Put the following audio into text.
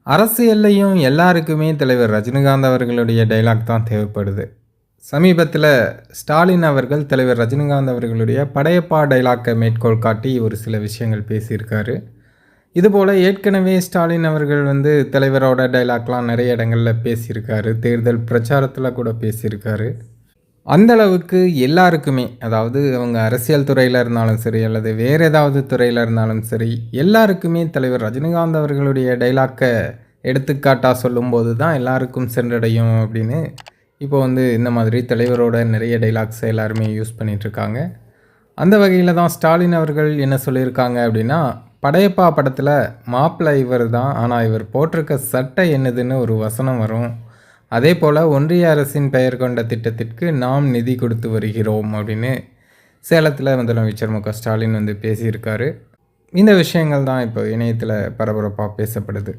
அரசியல்லையும் எல்லாருக்குமே தலைவர் ரஜினிகாந்த் அவர்களுடைய டயலாக் தான் தேவைப்படுது. சமீபத்தில ஸ்டாலின் அவர்கள் தலைவர் ரஜினிகாந்த் அவர்களுடைய படையப்பா டயலாக்கை மேற்கோள் காட்டி ஒரு சில விஷயங்கள் பேசியிருக்காரு. இதுபோல ஏற்கனவே ஸ்டாலின் அவர்கள் தலைவரோட டயலாக்லாம் நிறைய இடங்கள்ல பேசியிருக்காரு. தேர்தல் பிரச்சாரத்தில கூட பேசியிருக்காரு. அந்த அளவுக்கு எல்லாருக்குமே, அதாவது அவங்க அரசியல் துறையில இருந்தாலும் சரி, அல்லது வேறு ஏதாவது துறையில இருந்தாலும் சரி, எல்லாருக்குமே தலைவர் ரஜினிகாந்த் அவர்களுடைய டயலாக்க எடுத்துக்காட்டா சொல்லும்போது தான் எல்லாருக்கும் சென்றடையும் அப்படின்னு, இப்போ இந்த மாதிரி தலைவரோட நிறைய டயலாக்ஸ எல்லாருமே யூஸ் பண்ணிட்டுருக்காங்க. அந்த வகையில தான் ஸ்டாலின் அவர்கள் என்ன சொல்லியிருக்காங்க அப்படின்னா, படையப்பா படத்தில மாப்பிள்ளை இவர் தான், ஆனா இவர் போட்டிருக்க சட்டை என்னதுன்னு ஒரு வசனம் வரும். அதேபோல ஒன்றிய அரசின் பெயர் கொண்ட திட்டத்திற்கு நாம் நிதி கொடுத்து வருகிறோம் அப்படின்னு சேலத்தில் முதலமைச்சர் மு.க. ஸ்டாலின் பேசியிருக்காரு. இந்த விஷயங்கள் தான் இப்போ இணையத்தில் பரபரப்பாக பேசப்படுது.